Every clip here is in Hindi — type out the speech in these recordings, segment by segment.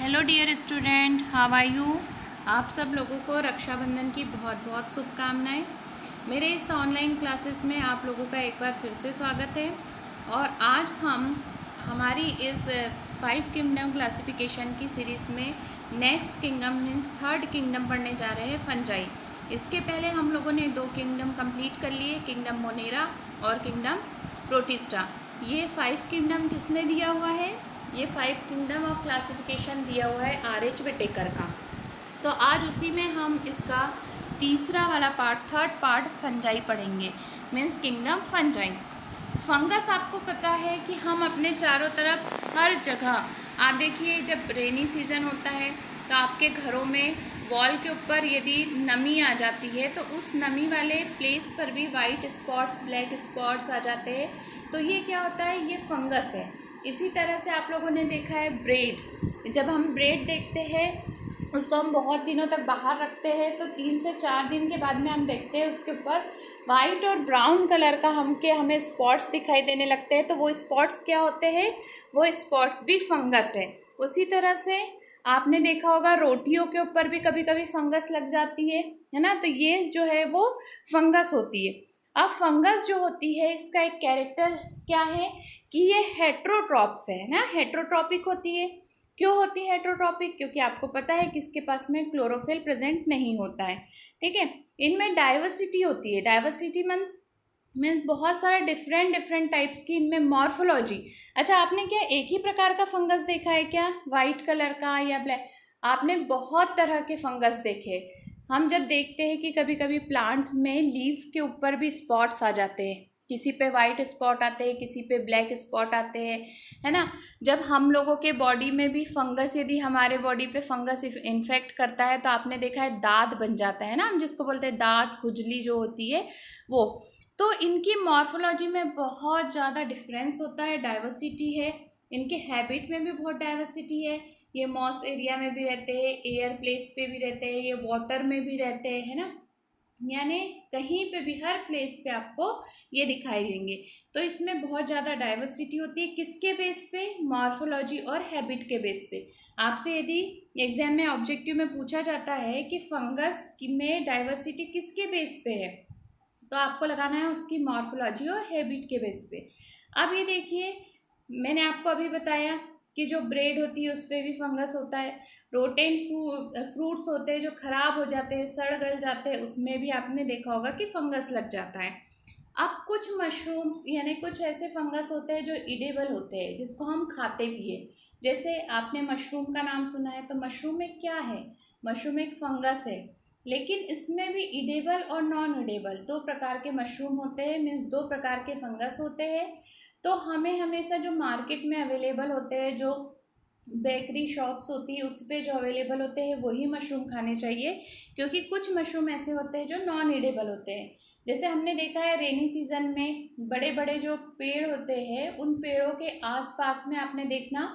Hello dear student, how are you. आप सब लोगों को रक्षाबंधन की बहुत बहुत शुभकामनाएं। मेरे इस ऑनलाइन क्लासेस में आप लोगों का एक बार फिर से स्वागत है। और आज हम हमारी इस 5 किंगडम क्लासिफिकेशन की सीरीज़ में next kingdom means third kingdom पढ़ने जा रहे हैं, फंजाई। इसके पहले हम लोगों ने 2 किंगडम कंप्लीट कर लिए, किंगडम मोनेरा और किंगडम प्रोटिस्टा। ये 5 किंगडम किसने दिया हुआ है? ये 5 किंगडम ऑफ क्लासिफिकेशन दिया हुआ है R.H. विटेकर का। तो आज उसी में हम इसका तीसरा वाला पार्ट, थर्ड पार्ट फंजाई पढ़ेंगे, मीन्स किंगडम फंजाई। फंगस आपको पता है कि हम अपने चारों तरफ हर जगह, आप देखिए जब रेनी सीज़न होता है तो आपके घरों में वॉल के ऊपर यदि नमी आ जाती है तो उस नमी वाले प्लेस पर भी वाइट स्पॉट्स, ब्लैक स्पॉट्स आ जाते हैं। तो ये क्या होता है? ये फंगस है। इसी तरह से आप लोगों ने देखा है ब्रेड, जब हम ब्रेड देखते हैं उसको हम बहुत दिनों तक बाहर रखते हैं तो 3 से 4 दिन के बाद में हम देखते हैं उसके ऊपर वाइट और ब्राउन कलर का हमें स्पॉट्स दिखाई देने लगते हैं। तो वो स्पॉट्स क्या होते हैं? वो स्पॉट्स भी फंगस है। उसी तरह से आपने देखा होगा रोटियों के ऊपर भी कभी कभी फंगस लग जाती है ना। तो ये जो है वो फंगस होती है। अब फंगस जो होती है इसका एक कैरेक्टर क्या है कि ये हेट्रोट्रॉप्स है ना, हेट्रोट्रॉपिक होती है। क्यों होती है हेट्रोट्रॉपिक? क्योंकि आपको पता है कि इसके पास में क्लोरोफिल प्रेजेंट नहीं होता है, ठीक है। इनमें डाइवर्सिटी होती है। डाइवर्सिटी मीन्स बहुत सारा डिफरेंट टाइप्स की इनमें मॉर्फोलॉजी। अच्छा, आपने क्या एक ही प्रकार का फंगस देखा है क्या, वाइट कलर का या ब्लैक? आपने बहुत तरह के फंगस देखे। हम जब देखते हैं कि कभी कभी प्लांट में लीफ के ऊपर भी स्पॉट्स आ जाते हैं, किसी पे वाइट स्पॉट आते हैं, किसी पे ब्लैक स्पॉट आते हैं, है ना। जब हम लोगों के बॉडी में भी फंगस, यदि हमारे बॉडी पे फंगस इन्फेक्ट करता है तो आपने देखा है दाद बन जाता है ना, हम जिसको बोलते हैं दाद, खुजली जो होती है वो। तो इनकी मॉर्फोलॉजी में बहुत ज़्यादा डिफरेंस होता है, डाइवर्सिटी है। इनके हैबिट में भी बहुत डाइवर्सिटी है। ये मॉस एरिया में भी रहते हैं, एयर प्लेस पे भी रहते हैं, ये वाटर में भी रहते हैं, है ना। यानी कहीं पे भी, हर प्लेस पे आपको ये दिखाई देंगे। तो इसमें बहुत ज़्यादा डाइवर्सिटी होती है। किसके बेस पे? मॉर्फोलॉजी और हैबिट के बेस पे। आपसे यदि एग्जाम में ऑब्जेक्टिव में पूछा जाता है कि फंगस में डाइवर्सिटी किसके बेस पे है, तो आपको लगाना है उसकी मॉर्फोलॉजी और हैबिट के बेस पे। अब ये देखिए, मैंने आपको अभी बताया कि जो ब्रेड होती है उस पर भी फंगस होता है। रोटेन फ्रूट्स होते हैं जो ख़राब हो जाते हैं, सड़ गल जाते हैं, उसमें भी आपने देखा होगा कि फंगस लग जाता है। अब कुछ मशरूम्स यानी कुछ ऐसे फंगस होते हैं जो इडेबल होते हैं, जिसको हम खाते भी हैं। जैसे आपने मशरूम का नाम सुना है, तो मशरूम एक क्या है? मशरूम एक फंगस है। लेकिन इसमें भी इडेबल और नॉन इडेबल 2 प्रकार के मशरूम होते हैं, मीन्स 2 प्रकार के फंगस होते हैं। तो हमें हमेशा जो मार्केट में अवेलेबल होते हैं, जो बेकरी शॉप्स होती है उस पे जो अवेलेबल होते हैं वही मशरूम खाने चाहिए, क्योंकि कुछ मशरूम ऐसे होते हैं जो नॉन इडेबल होते हैं। जैसे हमने देखा है रेनी सीजन में बड़े बड़े जो पेड़ होते हैं, उन पेड़ों के आसपास में आपने देखना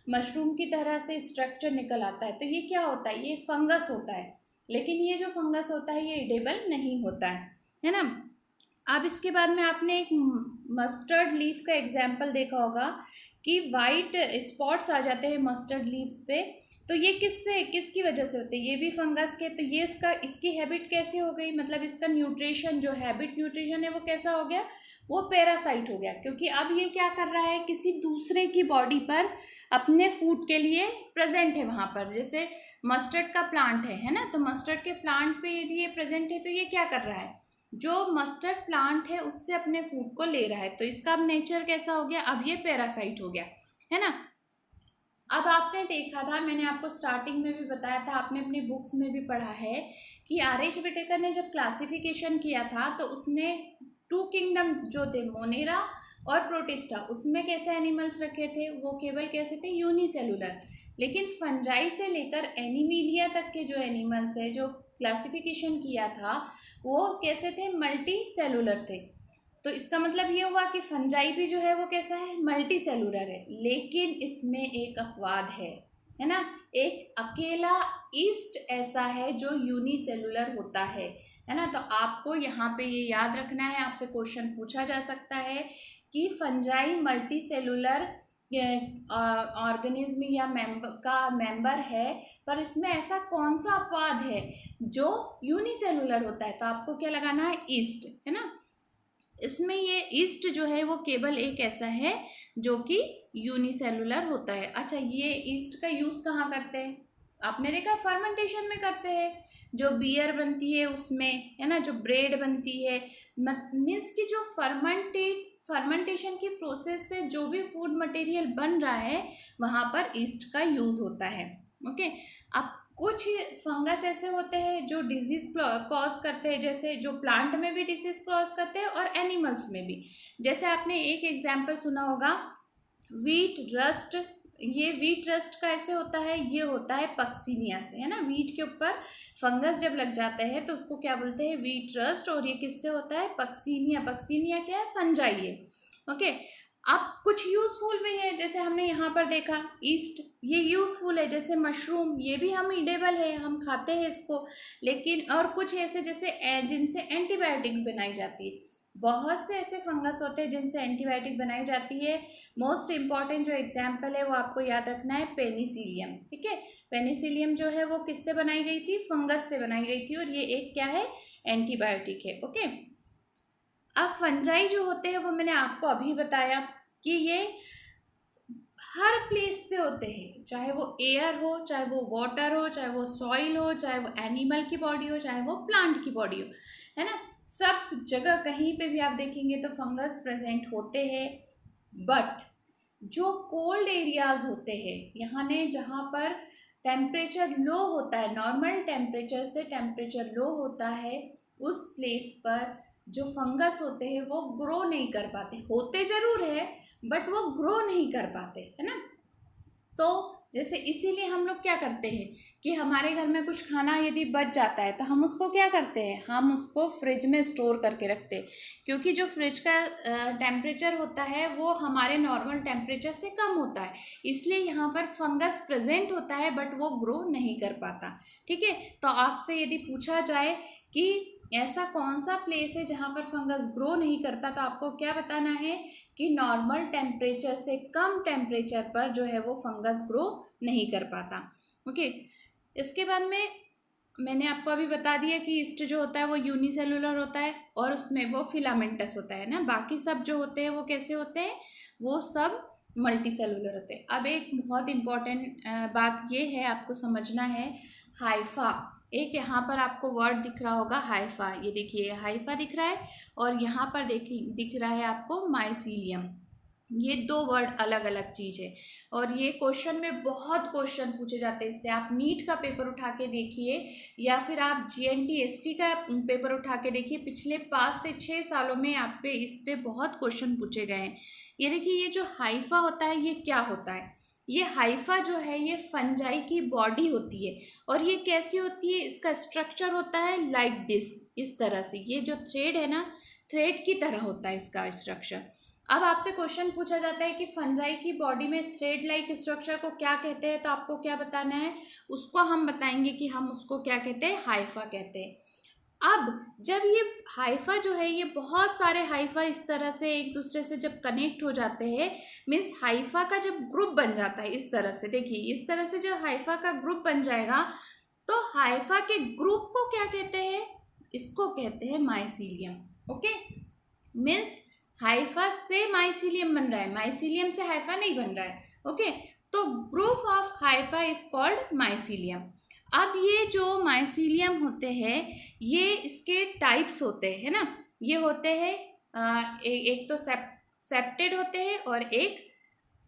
मशरूम की तरह से स्ट्रक्चर निकल आता है। तो ये क्या होता है? ये फंगस होता है। लेकिन ये जो फंगस होता है ये इडेबल नहीं होता है ना। अब इसके बाद में आपने एक मस्टर्ड लीफ का एग्जाम्पल देखा होगा कि वाइट स्पॉट्स आ जाते हैं मस्टर्ड लीव्स पे। तो ये किसकी वजह से होते हैं? ये भी फंगस के। तो ये इसकी हैबिट कैसी हो गई, मतलब इसका न्यूट्रिशन जो हैबिट न्यूट्रिशन है वो कैसा हो गया? वो पैरासाइट हो गया। क्योंकि अब ये क्या कर रहा है, किसी दूसरे की बॉडी पर अपने फूड के लिए प्रेजेंट है वहाँ पर। जैसे मस्टर्ड का प्लांट है ना, तो मस्टर्ड के प्लांट पे यदि ये प्रेजेंट है तो ये क्या कर रहा है, जो मस्टर्ड प्लांट है उससे अपने फूड को ले रहा है। तो इसका अब नेचर कैसा हो गया? अब ये पैरासाइट हो गया, है ना। अब आपने देखा था, मैंने आपको स्टार्टिंग में भी बताया था, आपने अपनी बुक्स में भी पढ़ा है कि R.H. विटेकर ने जब क्लासिफिकेशन किया था तो उसने 2 किंगडम जो थे, मोनेरा और प्रोटिस्टा, उसमें कैसे एनिमल्स रखे थे? वो केवल कैसे थे? यूनिसेलुलर। लेकिन फंजाई से लेकर एनिमीलिया तक के जो एनिमल्स है, जो क्लासिफिकेशन किया था, वो कैसे थे? मल्टी सेलुलर थे। तो इसका मतलब ये हुआ कि फंजाई भी जो है वो कैसा है? मल्टी सेलुलर है। लेकिन इसमें एक अपवाद है ना। एक अकेला ईस्ट ऐसा है जो यूनिसेलुलर होता है ना। तो आपको यहाँ पे ये याद रखना है, आपसे क्वेश्चन पूछा जा सकता है कि फंजाई मल्टी सेलुलर ऑर्गेनिज्म या मेंबर है, पर इसमें ऐसा कौन सा अपवाद है जो यूनिसेलुलर होता है? तो आपको क्या लगाना है? ईस्ट, है ना। इसमें ये ईस्ट जो है वो केवल एक ऐसा है जो कि यूनिसेलुलर होता है। अच्छा, ये ईस्ट का यूज़ कहाँ करते हैं? आपने देखा फर्मेंटेशन में करते हैं, जो बियर बनती है उसमें, है ना, जो ब्रेड बनती है, मीन्स कि जो फर्मेंटेशन की प्रोसेस से जो भी फूड मटेरियल बन रहा है वहाँ पर ईस्ट का यूज़ होता है। ओके। अब कुछ फंगस ऐसे होते हैं जो डिजीज कॉज करते हैं, जैसे जो प्लांट में भी डिजीज कॉज करते हैं और एनिमल्स में भी। जैसे आपने एक एग्जाम्पल सुना होगा, वीट रस्ट। ये वीट रस्ट का ऐसे होता है, ये होता है पक्सीनिया से, है ना। वीट के ऊपर फंगस जब लग जाता है तो उसको क्या बोलते हैं? Wheat rust. और ये किससे होता है? पक्सीनिया। पक्सीनिया क्या है? फंजाई है। ओके। अब कुछ यूज़फुल भी है, जैसे हमने यहाँ पर देखा ईस्ट, ये यूज़फुल है। जैसे मशरूम, ये भी हम ईडेबल है, हम खाते हैं इसको। लेकिन और कुछ ऐसे जैसे जिनसे एंटीबायोटिक बनाई जाती है। बहुत से ऐसे फंगस होते हैं जिनसे एंटीबायोटिक बनाई जाती है। मोस्ट इम्पॉर्टेंट जो एग्जाम्पल है वो आपको याद रखना है, पेनिसिलियम। ठीक है। पेनिसिलियम जो है वो किससे बनाई गई थी? फंगस से बनाई गई थी, और ये एक क्या है? एंटीबायोटिक है। ओके। अब फंजाई जो होते हैं वो मैंने आपको अभी बताया कि ये हर प्लेस पे होते हैं, चाहे वो एयर हो, चाहे वो वाटर हो, चाहे वो सॉइल हो, चाहे वो एनिमल की बॉडी हो, चाहे वो प्लांट की बॉडी हो, है ना। सब जगह कहीं पे भी आप देखेंगे तो फंगस प्रेजेंट होते हैं। बट जो कोल्ड एरियाज होते हैं, यहाँ ने जहाँ पर टेम्परेचर लो होता है, नॉर्मल टेम्परेचर से टेम्परेचर लो होता है, उस प्लेस पर जो फंगस होते हैं वो ग्रो नहीं कर पाते। होते ज़रूर है बट वो ग्रो नहीं कर पाते, है ना। तो जैसे इसीलिए हम लोग क्या करते हैं कि हमारे घर में कुछ खाना यदि बच जाता है तो हम उसको क्या करते हैं? हम उसको फ्रिज में स्टोर करके रखते हैं, क्योंकि जो फ्रिज का टेम्परेचर होता है वो हमारे नॉर्मल टेम्परेचर से कम होता है, इसलिए यहाँ पर फंगस प्रेजेंट होता है बट वो ग्रो नहीं कर पाता। ठीक है। तो आपसे यदि पूछा जाए कि ऐसा कौन सा प्लेस है जहाँ पर फंगस ग्रो नहीं करता, तो आपको क्या बताना है कि नॉर्मल टेम्परेचर से कम टेम्परेचर पर जो है वो फंगस ग्रो नहीं कर पाता। ओके। इसके बाद में मैंने आपको अभी बता दिया कि ईस्ट जो होता है वो यूनिसेलुलर होता है और उसमें वो फिलामेंटस होता है ना। बाकी सब जो होते हैं वो कैसे होते हैं? वो सब मल्टी सेलुलर होते हैं। अब एक बहुत इम्पॉर्टेंट बात ये है, आपको समझना है, हाइफा। एक यहाँ पर आपको वर्ड दिख रहा होगा, हाइफा। ये देखिए हाइफा दिख रहा है, और यहाँ पर दिख रहा है आपको माइसीलियम। ये दो वर्ड अलग अलग चीज़ है, और ये क्वेश्चन में बहुत क्वेश्चन पूछे जाते हैं इससे। आप नीट का पेपर उठा के देखिए, या फिर आप GNT/ST का पेपर उठा के देखिए, पिछले 5 से 6 सालों में आप पे इस पे बहुत क्वेश्चन पूछे गए हैं। ये देखिए, ये जो हाइफा होता है ये क्या होता है? ये हाइफा जो है ये फंजाई की बॉडी होती है, और ये कैसी होती है? इसका स्ट्रक्चर होता है लाइक दिस, इस तरह से। ये जो थ्रेड है ना, थ्रेड की तरह होता है इसका स्ट्रक्चर। अब आपसे क्वेश्चन पूछा जाता है कि फंजाई की बॉडी में थ्रेड लाइक स्ट्रक्चर को क्या कहते हैं, तो आपको क्या बताना है? उसको हम बताएंगे कि हम उसको क्या कहते हैं? हाइफा कहते हैं। अब जब ये हाइफा जो है, ये बहुत सारे हाइफा इस तरह से एक दूसरे से जब कनेक्ट हो जाते हैं, मीन्स हाइफा का जब ग्रुप बन जाता है इस तरह से, देखिए इस तरह से जब हाइफा का ग्रुप बन जाएगा तो हाइफा के ग्रुप को क्या कहते हैं? इसको कहते हैं माइसीलियम। ओके। मीन्स हाइफा से माइसीलियम बन रहा है, माइसीलियम से हाइफा नहीं बन रहा है। ओके। तो group of Haifa is called mycelium. अब ये जो माइसीलियम होते हैं ये इसके टाइप्स होते हैं, है ना। ये होते हैं एक तो सेप्टेड होते हैं और एक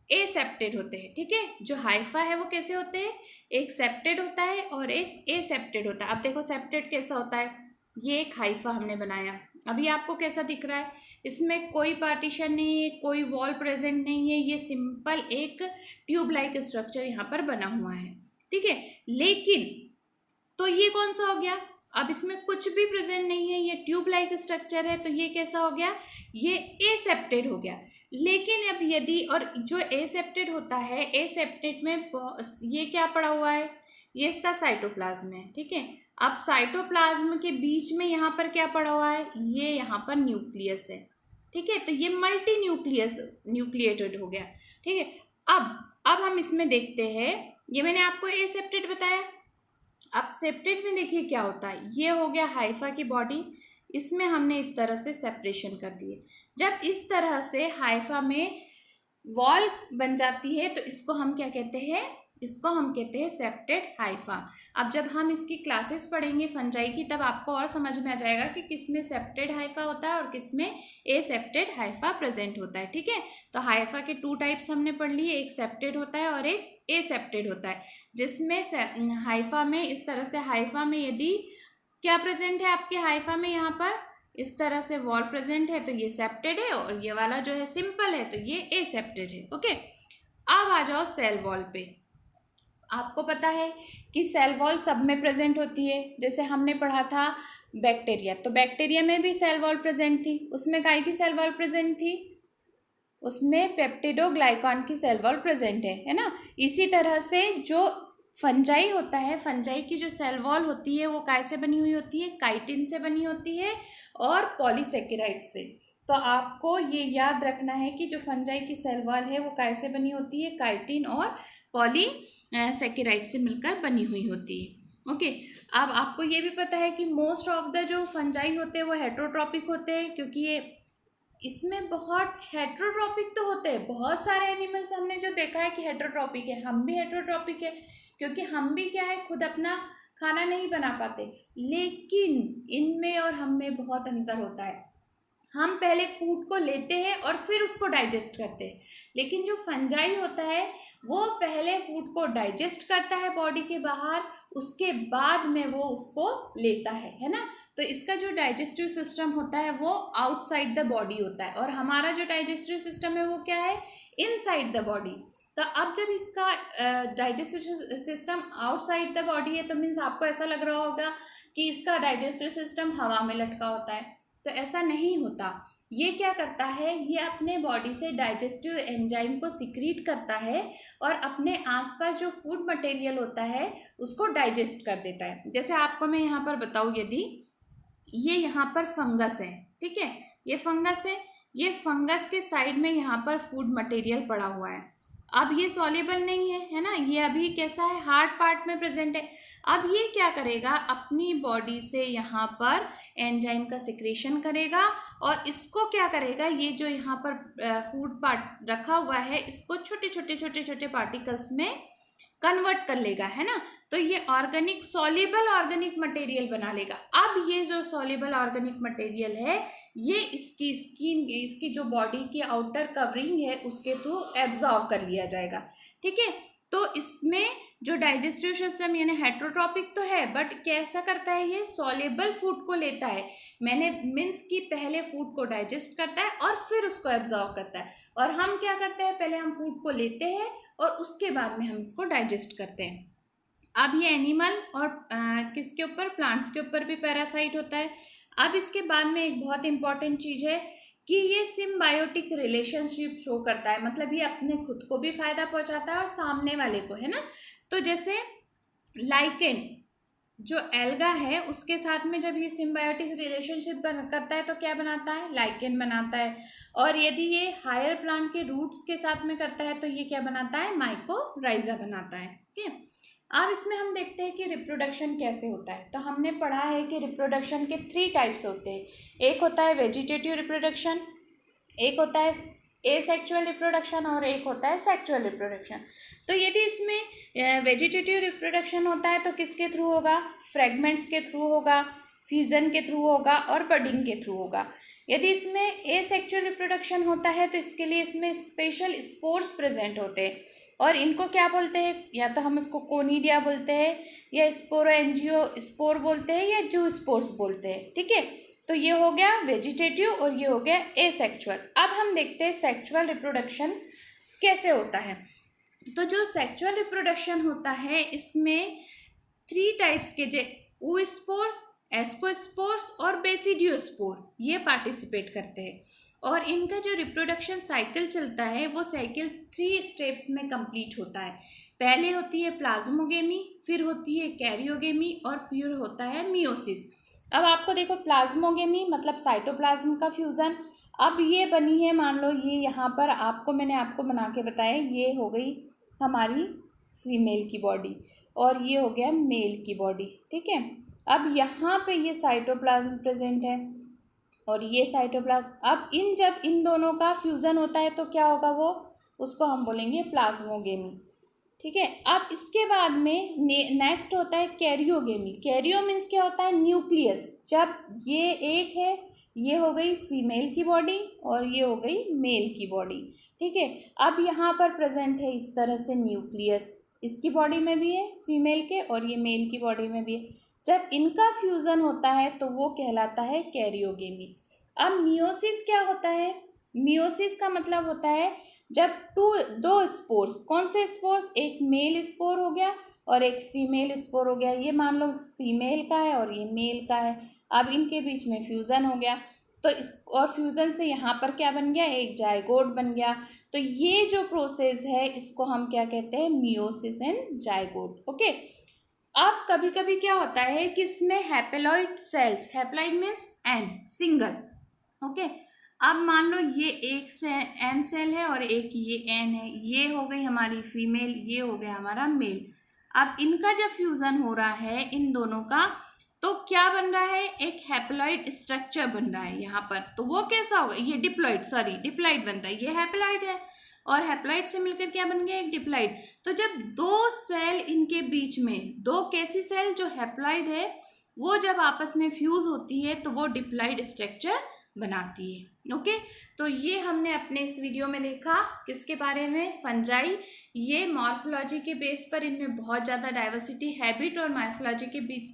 एसेप्टेड होते हैं। ठीक है। जो हाइफा है वो कैसे होते हैं? एक सेप्टेड होता है और एक एसेप्टेड होता है। अब देखो सेप्टेड कैसा होता है, ये एक हाइफा हमने बनाया, अभी आपको कैसा दिख रहा है? इसमें कोई पार्टीशन नहीं है, कोई वॉल प्रेजेंट नहीं है, ये सिंपल एक ट्यूब लाइक स्ट्रक्चर यहाँ पर बना हुआ है। ठीक है। लेकिन तो ये कौन सा हो गया? अब इसमें कुछ भी प्रेजेंट नहीं है, ये ट्यूब लाइक स्ट्रक्चर है, तो ये कैसा हो गया? ये एसेप्टेड हो गया। लेकिन अब यदि, और जो एसेप्टेड होता है, एसेप्टेड में ये क्या पड़ा हुआ है? ये इसका साइटोप्लाज्म है। ठीक है। अब साइटोप्लाज्म के बीच में यहाँ पर क्या पड़ा हुआ है? ये यहाँ पर न्यूक्लियस है। ठीक है। तो ये मल्टी न्यूक्लिएटेड हो गया। ठीक है। अब हम इसमें देखते हैं, ये मैंने आपको एसेप्टेड बताया। अब सेप्टेड में देखिए क्या होता है, ये हो गया हाइफा की बॉडी, इसमें हमने इस तरह से सेपरेशन कर दिए। जब इस तरह से हाइफा में वॉल बन जाती है तो इसको हम क्या कहते हैं, इसको हम कहते हैं सेप्टेड हाइफा। अब जब हम इसकी क्लासेस पढ़ेंगे फंजाई की, तब आपको और समझ में आ जाएगा कि किसमें सेप्टेड हाइफा होता है और किसमें एसेप्टेड हाइफा प्रेजेंट होता है। ठीक है, तो हाइफा के 2 टाइप्स हमने पढ़ लिए, एक सेप्टेड होता है और एक एसेप्टेड होता है। जिसमें हाइफा में इस तरह से, हाइफा में यदि क्या प्रेजेंट है आपके हाइफा में, यहाँ पर इस तरह से वॉल प्रेजेंट है तो ये सेप्टेड है, और ये वाला जो है सिंपल है तो ये एसेप्टेड है। ओके, अब आ जाओ सेल वॉल पे। आपको पता है कि सेल वॉल सब में प्रेजेंट होती है। जैसे हमने पढ़ा था बैक्टीरिया, तो बैक्टीरिया में भी सेल वॉल प्रेजेंट थी, उसमें काय की सेल वॉल प्रेजेंट थी, उसमें पेप्टिडोग्लाइकान की सेल वॉल प्रेजेंट है ना। इसी तरह से जो फंजाई होता है, फंजाई की जो सेल वॉल होती है वो काय से बनी हुई होती है, काइटिन से बनी होती है और पॉलीसेकेराइड से। तो आपको ये याद रखना है कि जो फंजाई की सेल वॉल है वो काय से बनी होती है, काइटिन और पॉलीसेकेराइड से मिलकर बनी हुई होती है। ओके, अब आपको ये भी पता है कि मोस्ट ऑफ द जो फंजाई होते हैं वो हेट्रोट्रॉपिक होते हैं, क्योंकि ये इसमें बहुत हेट्रोट्रॉपिक तो होते हैं। बहुत सारे एनिमल्स हमने जो देखा है कि हेट्रोट्रॉपिक है, हम भी हेट्रोट्रॉपिक है, क्योंकि हम भी क्या है, खुद अपना खाना नहीं बना पाते। लेकिन इनमें और हम में बहुत अंतर होता है। हम पहले फूड को लेते हैं और फिर उसको डाइजेस्ट करते हैं, लेकिन जो फंजाई होता है वो पहले फूड को डाइजेस्ट करता है बॉडी के बाहर, उसके बाद में वो उसको लेता है ना। तो इसका जो डाइजेस्टिव सिस्टम होता है वो आउटसाइड द बॉडी होता है, और हमारा जो डाइजेस्टिव सिस्टम है वो क्या है, इनसाइड द बॉडी। तो अब जब इसका digestive system outside the body है तो मीन्स आपको ऐसा लग रहा होगा कि इसका डाइजेस्टिव सिस्टम हवा में लटका होता है, तो ऐसा नहीं होता। ये क्या करता है, ये अपने बॉडी से डाइजेस्टिव एंजाइम को सिक्रीट करता है और अपने आसपास जो फूड मटेरियल होता है उसको डाइजेस्ट कर देता है। जैसे आपको मैं यहाँ पर बताऊँ, यदि ये यहाँ पर फंगस है, ठीक है, ये फंगस है, ये फंगस के साइड में यहाँ पर फूड मटेरियल पड़ा हुआ है। अब ये सॉल्युबल नहीं है ना, ये अभी कैसा है, हार्ड पार्ट में प्रेजेंट है। अब ये क्या करेगा, अपनी बॉडी से यहाँ पर एंजाइम का सिक्रेशन करेगा और इसको क्या करेगा, ये जो यहाँ पर फूड पार्ट रखा हुआ है इसको छोटे छोटे छोटे छोटे पार्टिकल्स में कन्वर्ट कर लेगा, है ना। तो ये ऑर्गेनिक सॉल्युबल ऑर्गेनिक मटेरियल बना लेगा। अब ये जो सॉल्युबल ऑर्गेनिक मटेरियल है ये इसकी स्किन, इसकी जो बॉडी की आउटर कवरिंग है उसके थ्रू एब्जॉर्व कर लिया जाएगा। ठीक है, तो इसमें जो डाइजेस्टिव सिस्टम यानी हेट्रोट्रॉपिक तो है, बट कैसा करता है, ये सॉल्युबल फूड को लेता है, मैंने मीन्स कि पहले फूड को डाइजेस्ट करता है और फिर उसको एब्जॉर्व करता है। और हम क्या करते हैं, पहले हम फूड को लेते हैं और उसके बाद में हम इसको डाइजेस्ट करते हैं। अब ये एनिमल और किसके ऊपर, प्लांट्स के ऊपर भी पैरासाइट होता है। अब इसके बाद में एक बहुत इंपॉर्टेंट चीज़ है कि ये सिम्बायोटिक रिलेशनशिप शो करता है, मतलब ये अपने खुद को भी फायदा पहुंचाता है और सामने वाले को, है ना। तो जैसे लाइकेन जो एल्गा है उसके साथ में जब ये सिम्बायोटिक रिलेशनशिप करता है तो क्या बनाता है, लाइकेन बनाता है। और यदि ये हायर प्लांट के रूट्स के साथ में करता है तो ये क्या बनाता है, माइकोराइजा बनाता है। ठीक है, अब इसमें हम देखते हैं कि रिप्रोडक्शन कैसे होता है। तो हमने पढ़ा है कि रिप्रोडक्शन के 3 टाइप्स होते हैं, एक होता है वेजिटेटिव रिप्रोडक्शन, एक होता है एसेक्सुअल रिप्रोडक्शन और एक होता है सेक्सुअल रिप्रोडक्शन। तो यदि इसमें वेजिटेटिव रिप्रोडक्शन होता है तो किसके थ्रू होगा, फ्रेगमेंट्स के थ्रू होगा, फ्यूजन के थ्रू होगा और बडिंग के थ्रू होगा। यदि इसमें एसेक्सुअल रिप्रोडक्शन होता है तो इसके लिए इसमें स्पेशल स्पोर्स प्रेजेंट होते हैं, और इनको क्या बोलते हैं, या तो हम इसको कोनिडिया बोलते हैं या स्पोरोएंजियो स्पोर बोलते हैं या जू स्पोर्स बोलते हैं। ठीक है, तो ये हो गया वेजिटेटिव और ये हो गया एसेक्सुअल। अब हम देखते हैं सेक्सुअल रिप्रोडक्शन कैसे होता है। तो जो सेक्सुअल रिप्रोडक्शन होता है इसमें 3 टाइप्स के oospores, एस्कोस्पोर्स और बेसिडियोस्पोर ये पार्टिसिपेट करते हैं, और इनका जो रिप्रोडक्शन साइकिल चलता है वो साइकिल 3 स्टेप्स में कंप्लीट होता है। पहले होती है प्लाज्मोगेमी, फिर होती है कैरियोगेमी और फिर होता है मियोसिस। अब आपको देखो, प्लाज्मोगेमी मतलब साइटोप्लाज्म का फ्यूज़न, अब ये बनी है, मान लो ये यहाँ पर मैंने आपको बना के बताया, ये हो गई हमारी फीमेल की बॉडी और ये हो गया मेल की बॉडी, ठीक है। अब यहाँ पे ये साइटोप्लाज्म प्रेजेंट है और ये साइटोप्लाज्म, अब जब इन दोनों का फ्यूज़न होता है तो क्या होगा, वो उसको हम बोलेंगे प्लाज्मोगेमी, ठीक है। अब इसके बाद में नेक्स्ट होता है कैरियोगेमी। कैरियो मीन्स क्या होता है, न्यूक्लियस। जब ये एक है, ये हो गई फीमेल की बॉडी और ये हो गई मेल की बॉडी, ठीक है। अब यहाँ पर प्रेजेंट है इस तरह से न्यूक्लियस, इसकी बॉडी में भी है फीमेल के और ये मेल की बॉडी में भी है। जब इनका फ्यूज़न होता है तो वो कहलाता है कैरियोगेमी। अब मियोसिस क्या होता है, मियोसिस का मतलब होता है जब दो स्पोर्स, कौन से स्पोर्स, एक मेल स्पोर हो गया और एक फीमेल स्पोर हो गया, ये मान लो फीमेल का है और ये मेल का है, अब इनके बीच में फ्यूज़न हो गया तो इस और फ्यूज़न से यहाँ पर क्या बन गया, एक जायगोट बन गया। तो ये जो प्रोसेस है इसको हम क्या कहते हैं, मियोसिस एंड जायगोट, ओके। अब कभी कभी क्या होता है कि इसमें haploid cells, haploid means N, single, okay. अब मान लो ये एक से एन सेल है और एक ये एन है, ये हो गई हमारी फीमेल, ये हो गया हमारा मेल। अब इनका जब फ्यूज़न हो रहा है इन दोनों का तो क्या बन रहा है, एक हैप्लॉइड स्ट्रक्चर बन रहा है यहाँ पर। तो वो कैसा होगा, ये डिप्लॉइड बनता है, ये हैप्लॉइड है और हैप्लॉइड से मिलकर क्या बन गया, एक डिप्लॉइड। तो जब दो सेल इनके बीच में, दो कैसी सेल जो हैप्लॉइड है वो जब आपस में फ्यूज़ होती है तो वो डिप्लॉइड स्ट्रक्चर बनाती है, ओके। तो ये हमने अपने इस वीडियो में देखा किसके बारे में, फंजाई। ये मॉर्फोलॉजी के बेस पर इनमें बहुत ज़्यादा डाइवर्सिटी, हैबिट और मॉर्फोलॉजी के बीच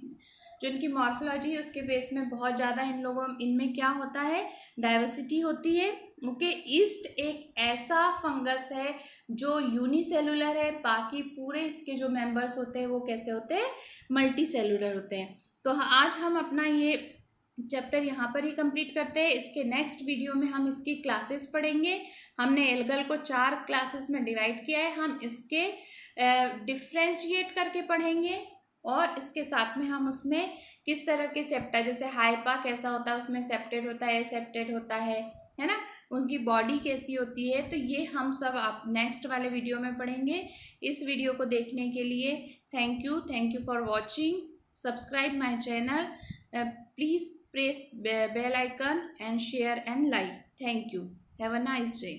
जो इनकी मॉर्फोलॉजी है उसके बेस में बहुत ज़्यादा इनमें क्या होता है, डाइवर्सिटी होती है, ओके। ईस्ट एक ऐसा फंगस है जो यूनिसेलुलर है, बाकी पूरे इसके जो मेंबर्स होते हैं वो कैसे होते हैं, मल्टी सेलुलर होते हैं। तो आज हम अपना ये चैप्टर यहाँ पर ही कंप्लीट करते हैं। इसके नेक्स्ट वीडियो में हम इसकी क्लासेस पढ़ेंगे। हमने एल्गल को 4 क्लासेस में डिवाइड किया है, हम इसके डिफ्रेंशिएट करके पढ़ेंगे और इसके साथ में हम उसमें किस तरह के सेप्टा, जैसे हाइपा कैसा होता है, उसमें सेप्टेड होता है, सेप्टेड होता है ना, उनकी बॉडी कैसी होती है, तो ये हम सब आप नेक्स्ट वाले वीडियो में पढ़ेंगे। इस वीडियो को देखने के लिए thank you for watching, subscribe my channel, please press bell icon and share and like. Thank you. Have a nice day.